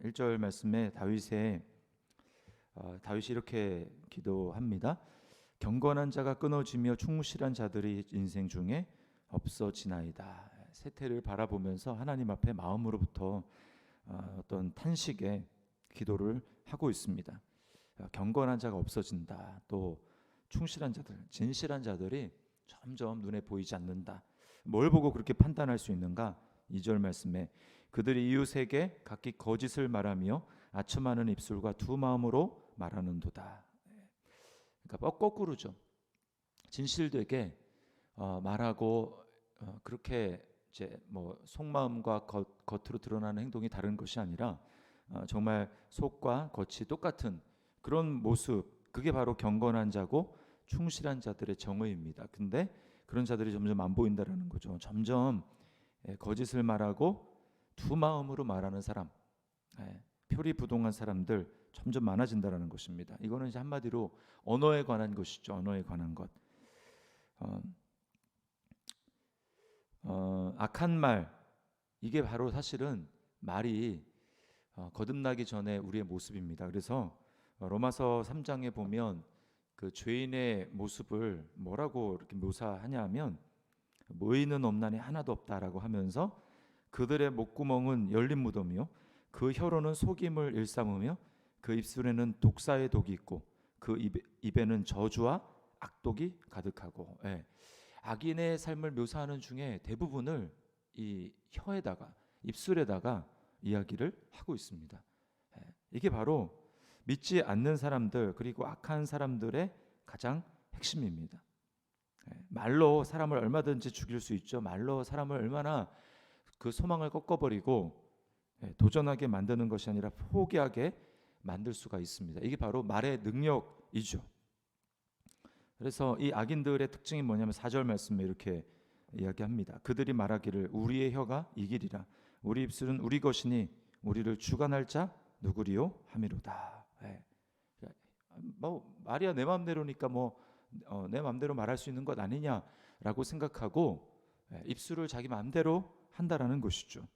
1절 말씀에 다윗이 이렇게 기도합니다. 경건한 자가 끊어지며 충실한 자들이 인생 중에 없어지나이다. 세태를 바라보면서 하나님 앞에 마음으로부터 어떤 탄식의 기도를 하고 있습니다. 경건한 자가 없어진다. 또 충실한 자들, 진실한 자들이 점점 눈에 보이지 않는다. 뭘 보고 그렇게 판단할 수 있는가? 2절 말씀에 그들이 이웃에게 각기 거짓을 말하며 아첨하는 입술과 두 마음으로 말하는도다. 그러니까 거꾸로죠. 진실되게 말하고 그렇게 이제 뭐 속마음과 겉으로 드러나는 행동이 다른 것이 아니라 정말 속과 겉이 똑같은 그런 모습, 그게 바로 경건한 자고 충실한 자들의 정의입니다. 근데 그런 자들이 점점 안 보인다라는 거죠. 점점 거짓을 말하고 두 마음으로 말하는 사람, 표리부동한 사람들 점점 많아진다라는 것입니다. 이거는 이제 한마디로 언어에 관한 것이죠. 언어에 관한 것. 악한 말, 이게 바로 사실은 말이 거듭나기 전에 우리의 모습입니다. 그래서 로마서 3장에 보면 그 죄인의 모습을 뭐라고 이렇게 묘사하냐면 의인은 없나니 하나도 없다라고 하면서 그들의 목구멍은 열린 무덤이요 그 혀로는 속임을 일삼으며 그 입술에는 독사의 독이 있고 그 입에는 저주와 악독이 가득하고. 악인의 삶을 묘사하는 중에 대부분을 이 혀에다가 입술에다가 이야기를 하고 있습니다. 이게 바로 믿지 않는 사람들 그리고 악한 사람들의 가장 핵심입니다. 말로 사람을 얼마든지 죽일 수 있죠. 말로 사람을 얼마나 그 소망을 꺾어버리고 도전하게 만드는 것이 아니라 포기하게 만들 수가 있습니다. 이게 바로 말의 능력이죠. 그래서 이 악인들의 특징이 뭐냐면 4절 말씀에 이렇게 이야기합니다. 그들이 말하기를 우리의 혀가 이기리라 우리 입술은 우리 것이니 우리를 주관할 자 누구리요 함이로다. 뭐 말이야 내 마음대로니까 내 마음대로 말할 수 있는 것 아니냐라고 생각하고 입술을 자기 마음대로 한다라는 것이죠.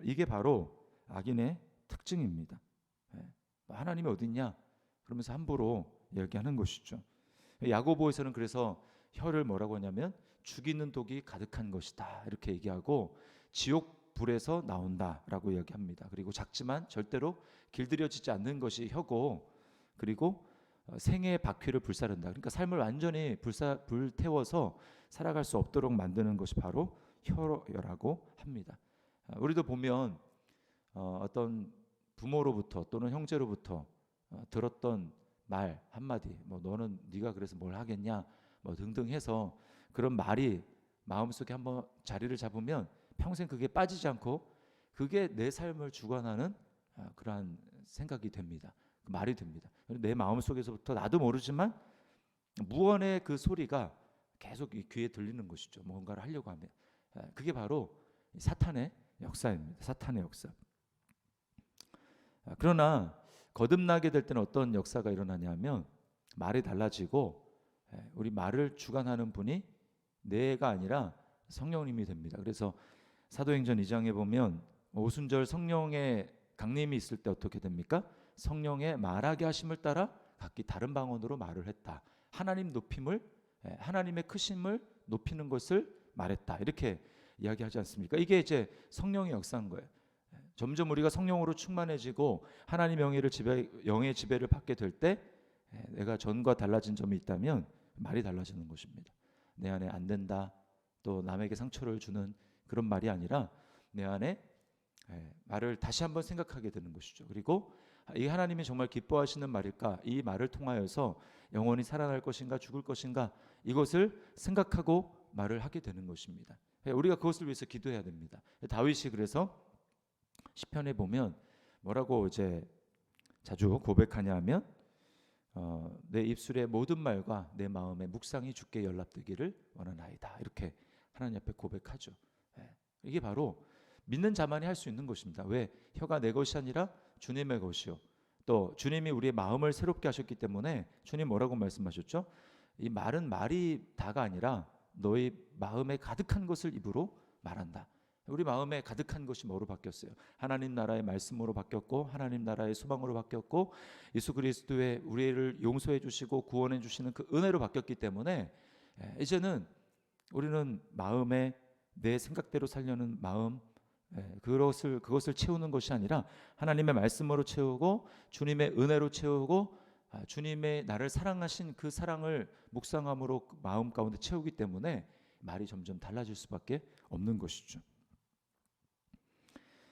이게 바로 악인의 특징입니다. 하나님이 어딨냐 그러면서 함부로 얘기하는 것이죠. 야고보에서는 그래서 혀를 뭐라고 하냐면 죽이는 독이 가득한 것이다 이렇게 얘기하고 지옥 불에서 나온다라고 이야기합니다. 그리고 작지만 절대로 길들여지지 않는 것이 혀고 그리고 생애의 바퀴를 불사른다. 그러니까 삶을 완전히 불태워서 살아갈 수 없도록 만드는 것이 바로 혀라고 합니다. 우리도 보면 어떤 부모로부터 또는 형제로부터 들었던 말 한마디, 너는 네가 그래서 뭘 하겠냐, 등등 해서 그런 말이 마음속에 한번 자리를 잡으면 평생 그게 빠지지 않고 그게 내 삶을 주관하는 그러한 생각이 됩니다. 그 말이 됩니다. 내 마음속에서부터 나도 모르지만 무언의 그 소리가 계속 이 귀에 들리는 것이죠. 뭔가를 하려고 하면 그게 바로 사탄의 역사입니다. 사탄의 역사. 그러나 거듭나게 될 때는 어떤 역사가 일어나냐면 말이 달라지고 우리 말을 주관하는 분이 내가 아니라 성령님이 됩니다. 그래서 사도행전 2장에 보면 오순절 성령의 강림이 있을 때 어떻게 됩니까? 성령의 말하게 하심을 따라 각기 다른 방언으로 말을 했다. 하나님 높임을 하나님의 크심을 높이는 것을 말했다. 이렇게 이야기하지 않습니까? 이게 이제 성령의 역사인 거예요. 점점 우리가 성령으로 충만해지고 하나님 영의 지배를 받게 될 때 내가 전과 달라진 점이 있다면 말이 달라지는 것입니다. 내 안에 안 된다 또 남에게 상처를 주는 그런 말이 아니라 내 안에 말을 다시 한번 생각하게 되는 것이죠. 그리고 이 하나님이 정말 기뻐하시는 말일까? 이 말을 통하여서 영원히 살아날 것인가 죽을 것인가 이것을 생각하고 말을 하게 되는 것입니다. 우리가 그것을 위해서 기도해야 됩니다. 다윗이 그래서 시편에 보면 뭐라고 이제 자주 고백하냐 하면 내 입술의 모든 말과 내 마음의 묵상이 주께 연락되기를 원하나이다. 이렇게 하나님 앞에 고백하죠. 이게 바로 믿는 자만이 할 수 있는 것입니다. 왜? 혀가 내 것이 아니라 주님의 것이요. 또 주님이 우리의 마음을 새롭게 하셨기 때문에 주님 뭐라고 말씀하셨죠? 이 말은 말이 다가 아니라 너희 마음에 가득한 것을 입으로 말한다. 우리 마음에 가득한 것이 뭐로 바뀌었어요? 하나님 나라의 말씀으로 바뀌었고, 하나님 나라의 소망으로 바뀌었고, 예수 그리스도의 우리를 용서해 주시고 구원해 주시는 그 은혜로 바뀌었기 때문에 이제는 우리는 마음에 내 생각대로 살려는 마음, 그것을 채우는 것이 아니라 하나님의 말씀으로 채우고 주님의 은혜로 채우고 주님의 나를 사랑하신 그 사랑을 묵상함으로 마음 가운데 채우기 때문에 말이 점점 달라질 수밖에 없는 것이죠.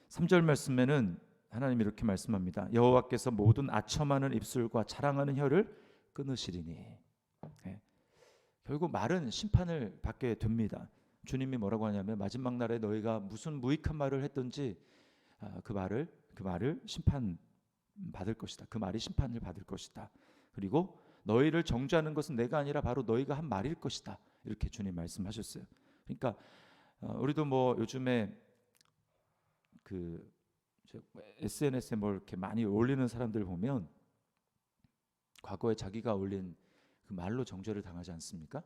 3절 말씀에는 하나님이 이렇게 말씀합니다. 여호와께서 모든 아첨하는 입술과 자랑하는 혀를 끊으시리니. 결국 말은 심판을 받게 됩니다. 주님이 뭐라고 하냐면 마지막 날에 너희가 무슨 무익한 말을 했든지 그 말을 심판 받을 것이다. 그 말이 심판을 받을 것이다. 그리고 너희를 정죄하는 것은 내가 아니라 바로 너희가 한 말일 것이다. 이렇게 주님 말씀하셨어요. 그러니까 우리도 뭐 요즘에 그 SNS에 뭐 이렇게 많이 올리는 사람들 보면 과거에 자기가 올린 그 말로 정죄를 당하지 않습니까?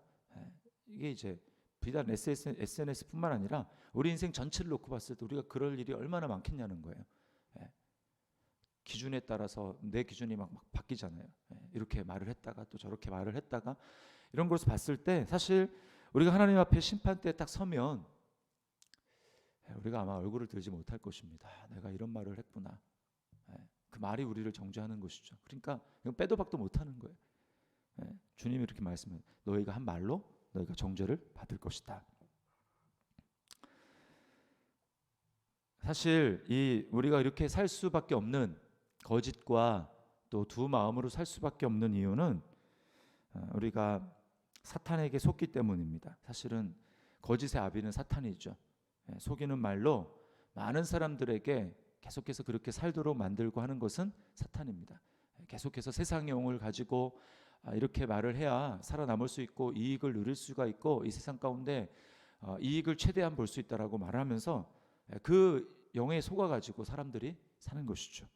이게 이제 비단 SNS뿐만 아니라 우리 인생 전체를 놓고 봤을 때 우리가 그럴 일이 얼마나 많겠냐는 거예요. 기준에 따라서 내 기준이 막 바뀌잖아요. 이렇게 말을 했다가 또 저렇게 말을 했다가 이런 것을 봤을 때 사실 우리가 하나님 앞에 심판대에 딱 서면 우리가 아마 얼굴을 들지 못할 것입니다. 내가 이런 말을 했구나. 그 말이 우리를 정죄하는 것이죠. 그러니까 이건 빼도 박도 못하는 거예요. 주님이 이렇게 말씀해요. 너희가 한 말로 너희가 정죄를 받을 것이다. 사실 우리가 이렇게 살 수밖에 없는 거짓과 또 두 마음으로 살 수밖에 없는 이유는 우리가 사탄에게 속기 때문입니다. 사실은 거짓의 아비는 사탄이죠. 속이는 말로 많은 사람들에게 계속해서 그렇게 살도록 만들고 하는 것은 사탄입니다. 계속해서 세상의 영을 가지고 이렇게 말을 해야 살아남을 수 있고 이익을 누릴 수가 있고 이 세상 가운데 이익을 최대한 볼 수 있다라고 말하면서 그 영에 속아가지고 사람들이 사는 것이죠.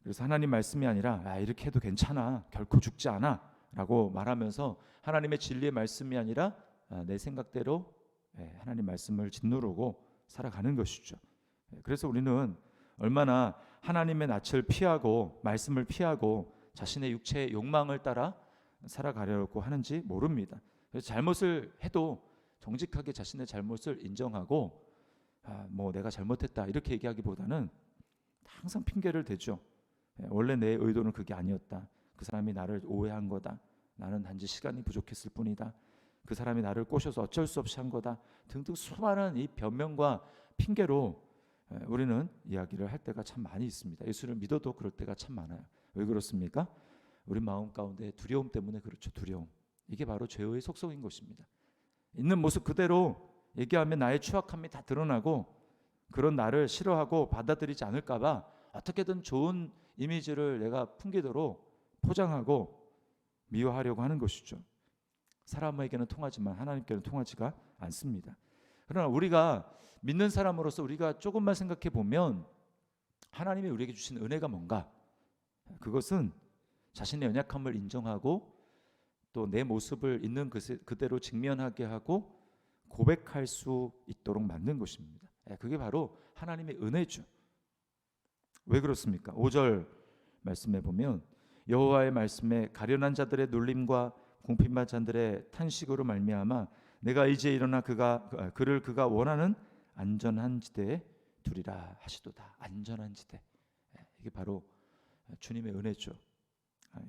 그래서 하나님 말씀이 아니라 이렇게 해도 괜찮아, 결코 죽지 않아 라고 말하면서 하나님의 진리의 말씀이 아니라 내 생각대로 하나님 말씀을 짓누르고 살아가는 것이죠. 그래서 우리는 얼마나 하나님의 낯을 피하고 말씀을 피하고 자신의 육체의 욕망을 따라 살아가려고 하는지 모릅니다. 그래서 잘못을 해도 정직하게 자신의 잘못을 인정하고 뭐 내가 잘못했다 이렇게 얘기하기보다는 항상 핑계를 대죠. 원래 내 의도는 그게 아니었다. 그 사람이 나를 오해한 거다. 나는 단지 시간이 부족했을 뿐이다. 그 사람이 나를 꼬셔서 어쩔 수 없이 한 거다. 등등 수많은 이 변명과 핑계로 우리는 이야기를 할 때가 참 많이 있습니다. 예수를 믿어도 그럴 때가 참 많아요. 왜 그렇습니까? 우리 마음 가운데 두려움 때문에 그렇죠. 두려움. 이게 바로 죄의 속성인 것입니다. 있는 모습 그대로 얘기하면 나의 추악함이 다 드러나고 그런 나를 싫어하고 받아들이지 않을까 봐 어떻게든 좋은 이미지를 내가 풍기도록 포장하고 미워하려고 하는 것이죠. 사람에게는 통하지만 하나님께는 통하지가 않습니다. 그러나 우리가 믿는 사람으로서 우리가 조금만 생각해 보면 하나님이 우리에게 주신 은혜가 뭔가? 그것은 자신의 연약함을 인정하고 또 내 모습을 있는 그대로 직면하게 하고 고백할 수 있도록 만든 것입니다. 그게 바로 하나님의 은혜죠. 왜 그렇습니까? 5절 말씀에 보면 여호와의 말씀에 가련한 자들의 놀림과 궁핍한 자들의 탄식으로 말미암아 내가 이제 일어나 그를 그가 원하는 안전한 지대에 두리라 하시도다. 안전한 지대. 이게 바로 주님의 은혜죠.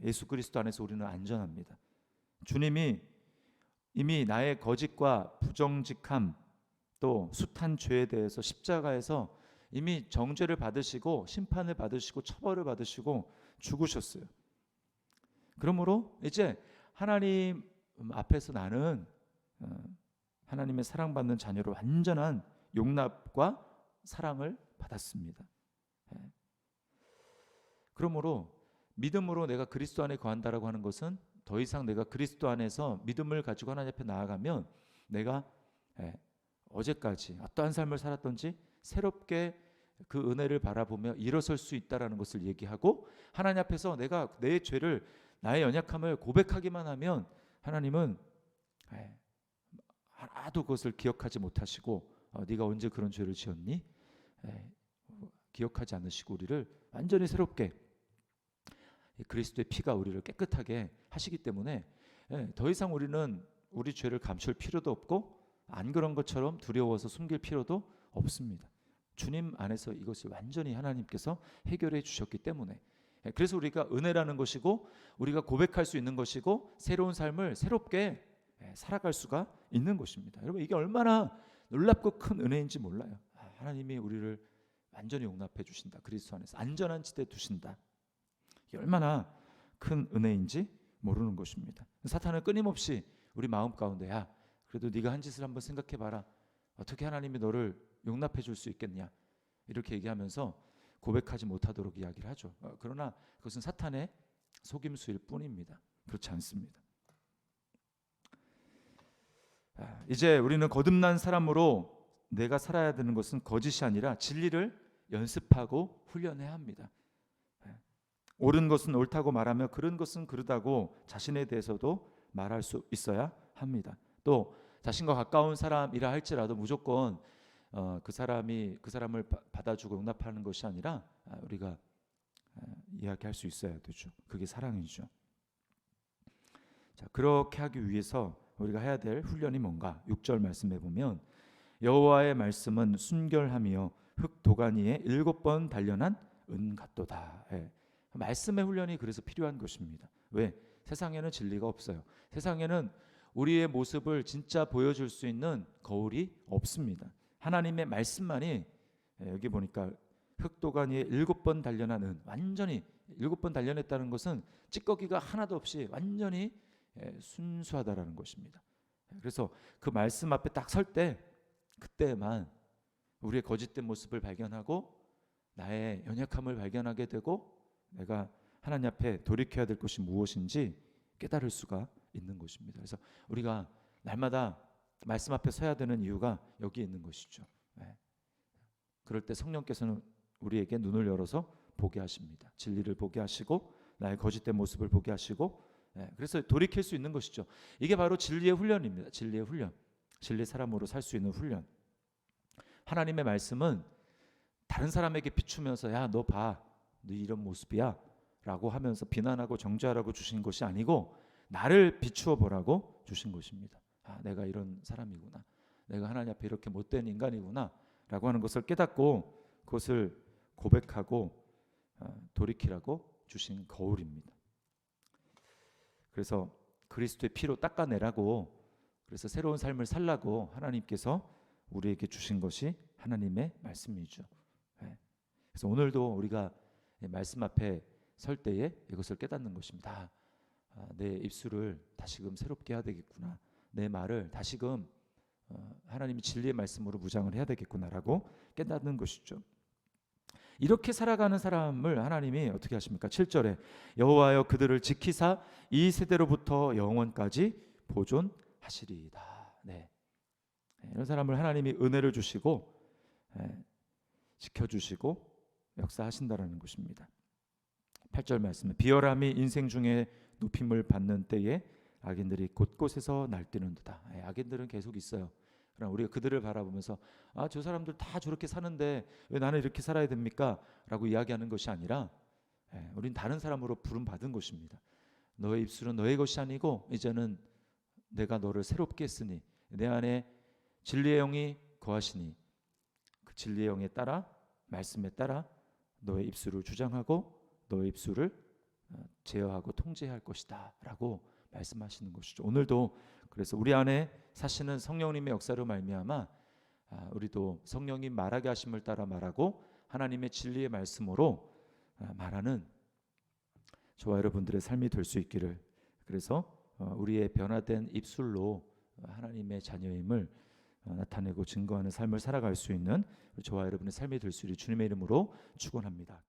예수 그리스도 안에서 우리는 안전합니다. 주님이 이미 나의 거짓과 부정직함 또 숱한 죄에 대해서 십자가에서 이미 정죄를 받으시고 심판을 받으시고 처벌을 받으시고 죽으셨어요. 그러므로 이제 하나님 앞에서 나는 하나님의 사랑받는 자녀로 완전한 용납과 사랑을 받았습니다. 그러므로 믿음으로 내가 그리스도 안에 거한다라고 하는 것은 더 이상 내가 그리스도 안에서 믿음을 가지고 하나님 앞에 나아가면 내가 어제까지 어떠한 삶을 살았던지 새롭게 그 은혜를 바라보며 일어설 수 있다라는 것을 얘기하고 하나님 앞에서 내가 내 죄를 나의 연약함을 고백하기만 하면 하나님은 하나도 그것을 기억하지 못하시고 네가 언제 그런 죄를 지었니? 기억하지 않으시고 우리를 완전히 새롭게 그리스도의 피가 우리를 깨끗하게 하시기 때문에 더 이상 우리는 우리 죄를 감출 필요도 없고 안 그런 것처럼 두려워서 숨길 필요도 없습니다. 주님 안에서 이것을 완전히 하나님께서 해결해 주셨기 때문에 그래서 우리가 은혜라는 것이고 우리가 고백할 수 있는 것이고 새로운 삶을 새롭게 살아갈 수가 있는 것입니다. 여러분 이게 얼마나 놀랍고 큰 은혜인지 몰라요. 하나님이 우리를 완전히 용납해 주신다. 그리스도 안에서 안전한 지대에 두신다. 이게 얼마나 큰 은혜인지 모르는 것입니다. 사탄은 끊임없이 우리 마음 가운데 야 그래도 네가 한 짓을 한번 생각해 봐라. 어떻게 하나님이 너를 용납해 줄 수 있겠냐 이렇게 얘기하면서 고백하지 못하도록 이야기를 하죠. 그러나 그것은 사탄의 속임수일 뿐입니다. 그렇지 않습니다. 이제 우리는 거듭난 사람으로 내가 살아야 되는 것은 거짓이 아니라 진리를 연습하고 훈련해야 합니다. 옳은 것은 옳다고 말하며 그른 것은 그르다고 자신에 대해서도 말할 수 있어야 합니다. 또 자신과 가까운 사람이라 할지라도 무조건 그 사람을 받아주고 용납하는 것이 아니라 우리가 이야기할 수 있어야 되죠. 그게 사랑이죠. 자, 그렇게 하기 위해서 우리가 해야 될 훈련이 뭔가? 6절 말씀해 보면 여호와의 말씀은 순결하며 흙 도가니에 7번 단련한 은 같도다. 말씀의 훈련이 그래서 필요한 것입니다. 왜? 세상에는 진리가 없어요. 세상에는 우리의 모습을 진짜 보여줄 수 있는 거울이 없습니다. 하나님의 말씀만이 여기 보니까 흙도가니에 7번 단련한 은 완전히 7번 단련했다는 것은 찌꺼기가 하나도 없이 완전히 순수하다라는 것입니다. 그래서 그 말씀 앞에 딱 설 때 그때만 우리의 거짓된 모습을 발견하고 나의 연약함을 발견하게 되고 내가 하나님 앞에 돌이켜야 될 것이 무엇인지 깨달을 수가 있는 것입니다. 그래서 우리가 날마다 말씀 앞에 서야 되는 이유가 여기에 있는 것이죠. 그럴 때 성령께서는 우리에게 눈을 열어서 보게 하십니다. 진리를 보게 하시고 나의 거짓된 모습을 보게 하시고 그래서 돌이킬 수 있는 것이죠. 이게 바로 진리의 훈련입니다. 진리의 훈련. 진리 사람으로 살 수 있는 훈련. 하나님의 말씀은 다른 사람에게 비추면서 야, 너 봐. 너 이런 모습이야 라고 하면서 비난하고 정죄하라고 주신 것이 아니고 나를 비추어 보라고 주신 것입니다. 내가 이런 사람이구나. 내가 하나님 앞에 이렇게 못된 인간이구나 라고 하는 것을 깨닫고 그것을 고백하고 돌이키라고 주신 거울입니다. 그래서 그리스도의 피로 닦아내라고 그래서 새로운 삶을 살라고 하나님께서 우리에게 주신 것이 하나님의 말씀이죠. 그래서 오늘도 우리가 말씀 앞에 설 때에 이것을 깨닫는 것입니다. 내 입술을 다시금 새롭게 해야 되겠구나. 내 말을 다시금 하나님의 진리의 말씀으로 무장을 해야 되겠구나라고 깨닫는 것이죠. 이렇게 살아가는 사람을 하나님이 어떻게 하십니까? 7절에 여호와여 그들을 지키사 이 세대로부터 영원까지 보존하시리이다. 이런 사람을 하나님이 은혜를 주시고 지켜주시고 역사하신다라는 것입니다. 8절 말씀에 비열함이 인생 중에 높임을 받는 때에 악인들이 곳곳에서 날뛰는도다. 악인들은 계속 있어요. 그러나 우리가 그들을 바라보면서 저 사람들 다 저렇게 사는데 왜 나는 이렇게 살아야 됩니까? 라고 이야기하는 것이 아니라 우린 다른 사람으로 부름받은 것입니다. 너의 입술은 너의 것이 아니고 이제는 내가 너를 새롭게 했으니 내 안에 진리의 영이 거하시니 그 진리의 영에 따라 말씀에 따라 너의 입술을 주장하고 너의 입술을 제어하고 통제할 것이다 라고 말씀하시는 것이죠. 오늘도 그래서 우리 안에 사시는 성령님의 역사로 말미암아 우리도 성령님 말하게 하심을 따라 말하고 하나님의 진리의 말씀으로 말하는 저와 여러분들의 삶이 될 수 있기를 그래서 우리의 변화된 입술로 하나님의 자녀임을 나타내고 증거하는 삶을 살아갈 수 있는 저와 여러분의 삶이 될 수 있기를 주님의 이름으로 축원합니다.